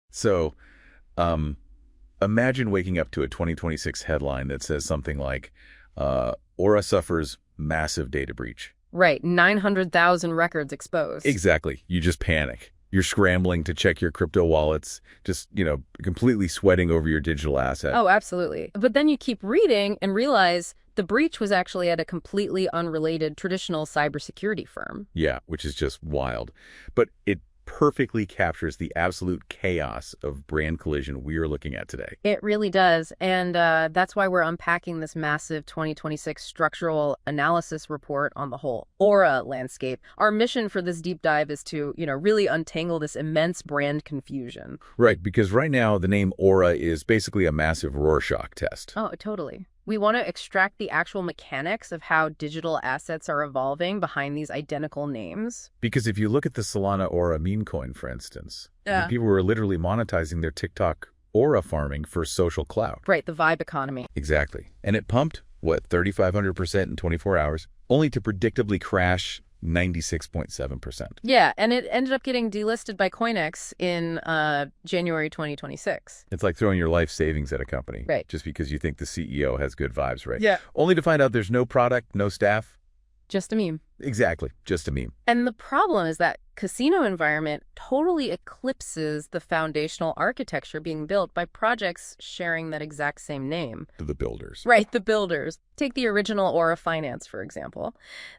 So, um, imagine waking up to a 2026 headline that says something like, Aura suffers massive data breach. Right, 900,000 records exposed. Exactly. You just panic. You're scrambling to check your crypto wallets, just, completely sweating over your digital asset. Oh, absolutely. But then you keep reading and realize the breach was actually at a completely unrelated traditional cybersecurity firm. Yeah, which is just wild. But it perfectly captures the absolute chaos of brand collision we are looking at today. It really does. And that's why we're unpacking this massive 2026 structural analysis report on the whole Aura landscape. Our mission for this deep dive is to, really untangle this immense brand confusion. Right, because right now the name Aura is basically a massive Rorschach test. Oh, totally. We want to extract the actual mechanics of how digital assets are evolving behind these identical names. Because if you look at the Solana Aura meme coin, for instance, Yeah. people were literally monetizing their TikTok Aura farming for social clout. Right, the vibe economy. Exactly. And it pumped, 3,500% in 24 hours, only to predictably crash 96.7%. Yeah, and it ended up getting delisted by CoinEx in January 2026. It's like throwing your life savings at a company. Right. Just because you think the CEO has good vibes, right? Yeah. Only to find out there's no product, no staff. Just a meme. Exactly. Just a meme. And the problem is that casino environment totally eclipses the foundational architecture being built by projects sharing that exact same name. To the builders. Right, the builders. Take the original Aura Finance, for example.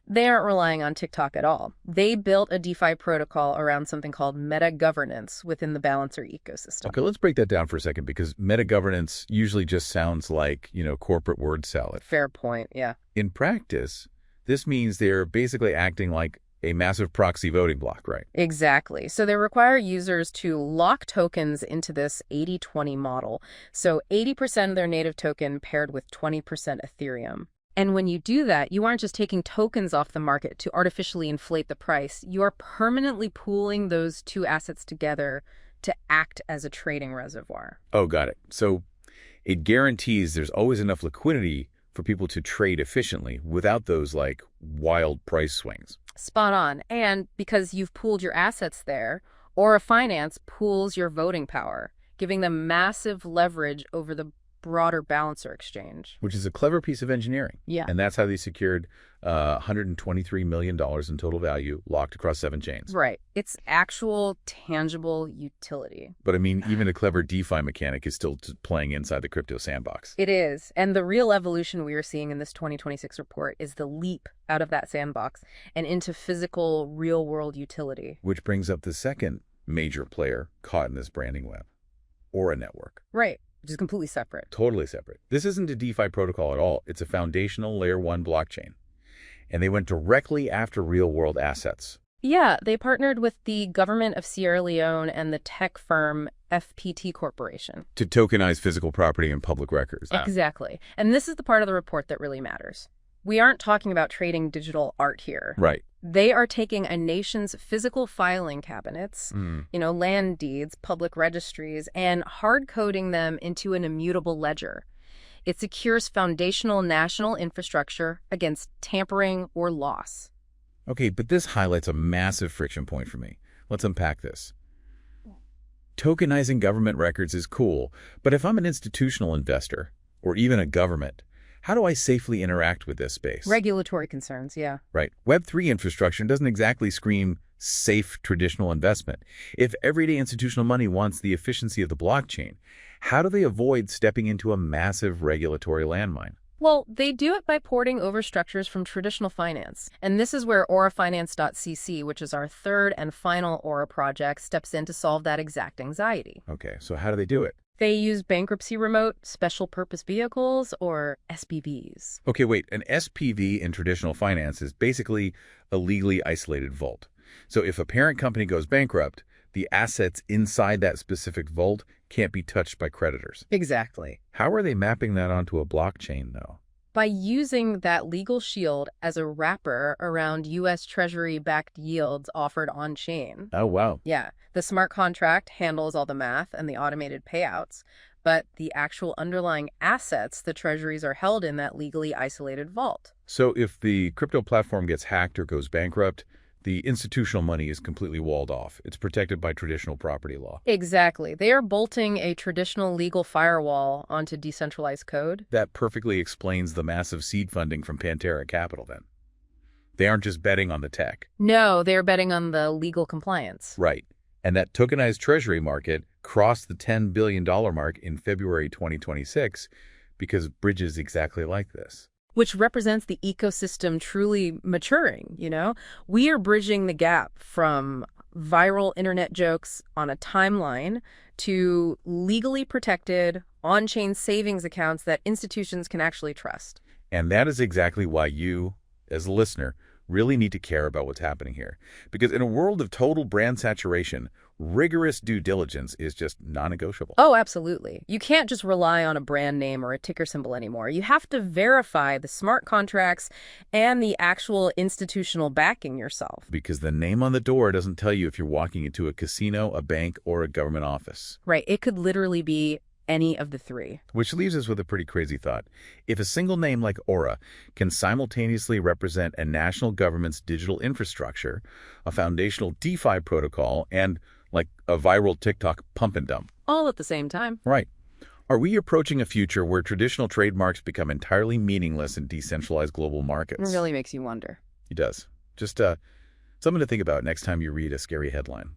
They aren't relying on TikTok at all. They built a DeFi protocol around something called meta governance within the Balancer ecosystem. Okay, let's break that down for a second, because meta governance usually just sounds like, corporate word salad. Fair point, yeah. In practice, this means they're basically acting like a massive proxy voting block, right? Exactly. So they require users to lock tokens into this 80-20 model. So 80% of their native token paired with 20% Ethereum. And when you do that, you aren't just taking tokens off the market to artificially inflate the price. You are permanently pooling those two assets together to act as a trading reservoir. Oh, got it. So it guarantees there's always enough liquidity for people to trade efficiently without those wild price swings. Spot on. And because you've pooled your assets there, Aura Finance pools your voting power, giving them massive leverage over the broader Balancer exchange. Which is a clever piece of engineering. Yeah. And that's how they secured $123 million in total value locked across 7 chains. Right. It's actual tangible utility. But I mean, even a clever DeFi mechanic is still playing inside the crypto sandbox. It is. And the real evolution we are seeing in this 2026 report is the leap out of that sandbox and into physical, real-world utility. Which brings up the second major player caught in this branding web, Aura Network. Right. Which is completely separate. Totally separate. This isn't a DeFi protocol at all. It's a foundational layer 1 blockchain. And they went directly after real-world assets. Yeah, they partnered with the government of Sierra Leone and the tech firm FPT Corporation. To tokenize physical property and public records. Exactly. And this is the part of the report that really matters. We aren't talking about trading digital art here. Right. They are taking a nation's physical filing cabinets, land deeds, public registries, and hard-coding them into an immutable ledger. It secures foundational national infrastructure against tampering or loss. Okay, but this highlights a massive friction point for me. Let's unpack this. Tokenizing government records is cool, but if I'm an institutional investor, or even a government, how do I safely interact with this space? Regulatory concerns, yeah. Right. Web3 infrastructure doesn't exactly scream safe traditional investment. If everyday institutional money wants the efficiency of the blockchain, how do they avoid stepping into a massive regulatory landmine? Well, they do it by porting over structures from traditional finance. And this is where aurafinance.cc, which is our third and final Aura project, steps in to solve that exact anxiety. Okay, so how do they do it? They use bankruptcy remote, special purpose vehicles, or SPVs. Okay, wait. An SPV in traditional finance is basically a legally isolated vault. So if a parent company goes bankrupt, the assets inside that specific vault can't be touched by creditors. Exactly. How are they mapping that onto a blockchain, though? By using that legal shield as a wrapper around U.S. Treasury-backed yields offered on-chain. Oh, wow. Yeah, the smart contract handles all the math and the automated payouts, but the actual underlying assets, the treasuries, are held in that legally isolated vault. So if the crypto platform gets hacked or goes bankrupt, The institutional money is completely walled off. It's protected by traditional property law. Exactly. They are bolting a traditional legal firewall onto decentralized code. That perfectly explains the massive seed funding from Pantera Capital, then. They aren't just betting on the tech. No, they're betting on the legal compliance. Right. And that tokenized treasury market crossed the $10 billion mark in February 2026 because bridges exactly like this. Which represents the ecosystem truly maturing, you know? We are bridging the gap from viral internet jokes on a timeline to legally protected on-chain savings accounts that institutions can actually trust. And that is exactly why you, as a listener, really need to care about what's happening here. Because in a world of total brand saturation, rigorous due diligence is just non-negotiable. Oh, absolutely. You can't just rely on a brand name or a ticker symbol anymore. You have to verify the smart contracts and the actual institutional backing yourself. Because the name on the door doesn't tell you if you're walking into a casino, a bank, or a government office. Right. It could literally be any of the three. Which leaves us with a pretty crazy thought. If a single name like Aura can simultaneously represent a national government's digital infrastructure, a foundational DeFi protocol, and like a viral TikTok pump and dump. All at the same time. Right. Are we approaching a future where traditional trademarks become entirely meaningless in decentralized global markets? It really makes you wonder. It does. Just something to think about next time you read a scary headline.